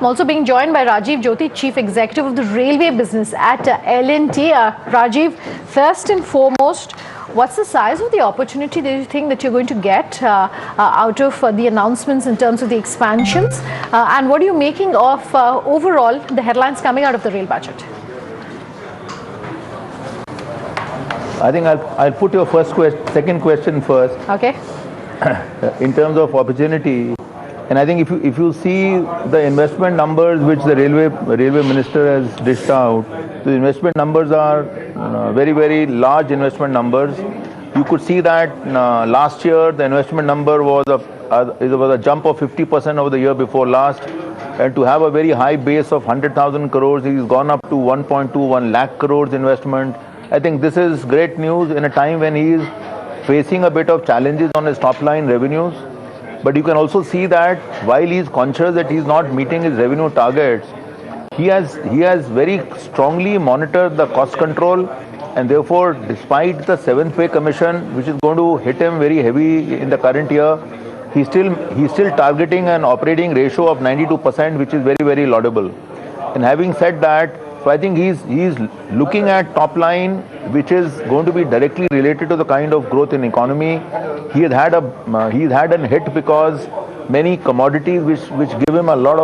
I'm also being joined by Rajeev, Jyoti, Chief Executive of the Railway business at L&T. Rajeev, first and foremost, what's the size of the opportunity that you think that you're going to get out of the announcements in terms of the expansions? And what are you making of overall the headlines coming out of the rail budget? I think I'll put your second question first. Okay. In terms of opportunity, and I think if you see the investment numbers which the railway minister has dished out, the investment numbers are very, very large investment numbers. You could see that last year the investment number was a jump of 50% over the year before last, and to have a very high base of 100,000 crores, he's gone up to 1.21 lakh crores investment. I think this is great news in a time when he is facing a bit of challenges on his top line revenues. But you can also see that while he is conscious that he is not meeting his revenue targets, he has very strongly monitored the cost control, and therefore, despite the 7th pay commission, which is going to hit him very heavy in the current year, he's still targeting an operating ratio of 92%, which is very, very laudable. And having said that, so I think he's looking at top line, which is going to be directly related to the kind of growth in economy. He's had a hit because many commodities which give him a lot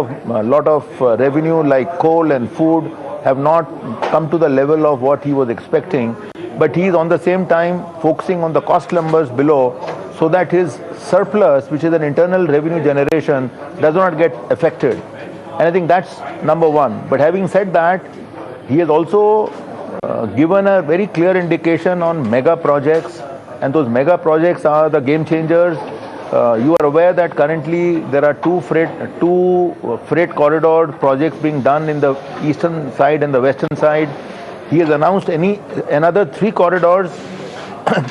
of revenue, like coal and food, have not come to the level of what he was expecting. But he's on the same time focusing on the cost numbers below, so that his surplus, which is an internal revenue generation, does not get affected. And I think that's number one. But having said that, he has also given a very clear indication on mega projects, and those mega projects are the game changers. You are aware that currently there are two freight corridor projects being done in the eastern side and the western side. He has announced another 3 corridors,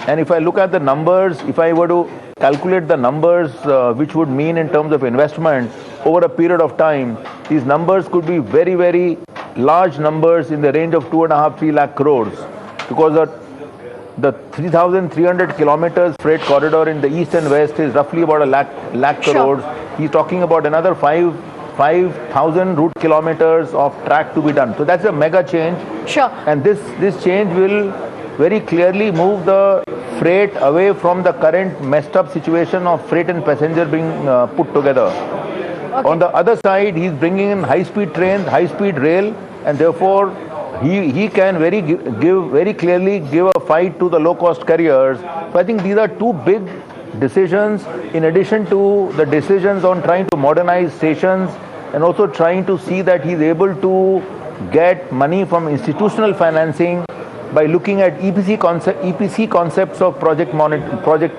and if I look at the numbers, if I were to calculate the numbers which would mean in terms of investment over a period of time, these numbers could be very, very large numbers in the range of 2.5–3 lakh crores, because the 3,300 kilometers freight corridor in the east and west is roughly about a lakh crores. Sure. He's talking about another 5,000 route kilometers of track to be done. So that's a mega change. Sure. And this change will very clearly move the freight away from the current messed up situation of freight and passenger being put together. Okay. On the other side, he's bringing in high-speed trains, high-speed rail, and therefore he can very clearly give a fight to the low-cost carriers. So I think these are two big decisions, in addition to the decisions on trying to modernize stations and also trying to see that he's able to get money from institutional financing by looking at EPC concepts of project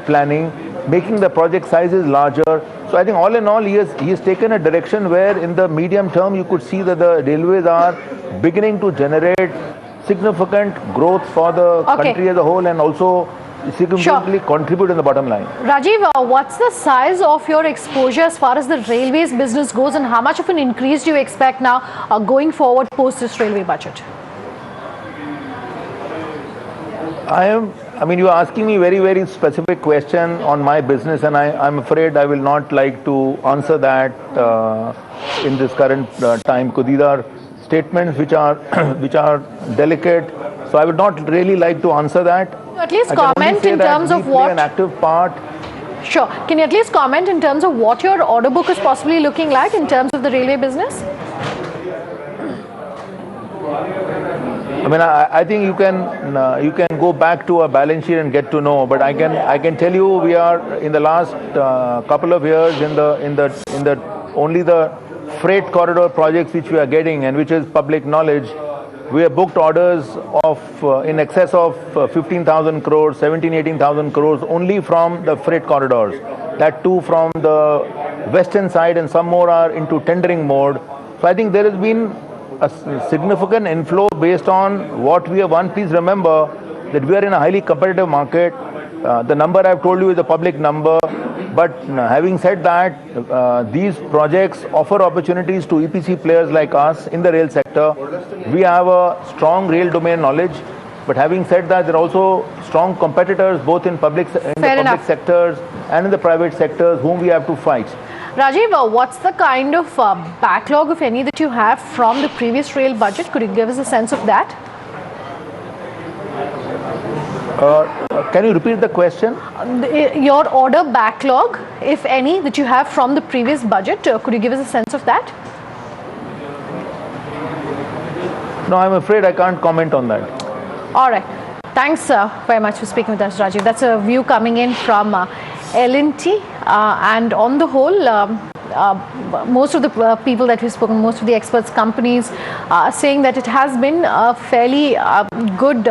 planning, making the project sizes larger. So I think all in all, he has taken a direction where in the medium term you could see that the railways are beginning to generate significant growth for the country as a whole, and also significantly contribute in the bottom line. Rajeev, what's the size of your exposure as far as the railways business goes, and how much of an increase do you expect now going forward post this railway budget? I mean, you are asking me very, very specific question on my business, and I'm afraid I will not like to answer that in this current time, because these are statements which are delicate. So I would not really like to answer that. At least comment in terms of what an active part. Sure. Can you at least comment in terms of what your order book is possibly looking like in terms of the railway business? I mean, I think you can go back to a balance sheet and get to know. But I can tell you, we are in the last couple of years in the only the freight corridor projects which we are getting, and which is public knowledge. We have booked orders of in excess of 15,000 crores, 18,000 crores only from the freight corridors. That too from the western side, and some more are into tendering mode. So I think there has been a significant inflow based on what we have won. Please remember that we are in a highly competitive market. The number I've told you is a public number. But having said that, these projects offer opportunities to EPC players like us in the rail sector. We have a strong rail domain knowledge. But having said that, there are also strong competitors both in the public sectors and in the private sectors whom we have to fight. Rajeev, what's the kind of backlog, if any, that you have from the previous rail budget? Could you give us a sense of that? Can you repeat the question? Your order backlog, if any, that you have from the previous budget, could you give us a sense of that? No, I'm afraid I can't comment on that. All right. Thanks very much for speaking with us, Rajeev. That's a view coming in from L&T. And on the whole, most of the people that we've spoken, most of the experts, companies are saying that it has been a fairly good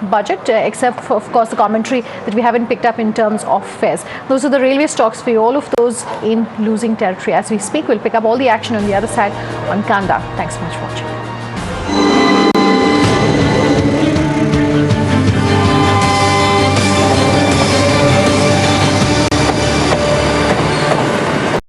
budget, except for, of course, the commentary that we haven't picked up in terms of fares. Those are the railway stocks for you, all of those in losing territory. As we speak, we'll pick up all the action on the other side on Kanda. Thanks so much for watching.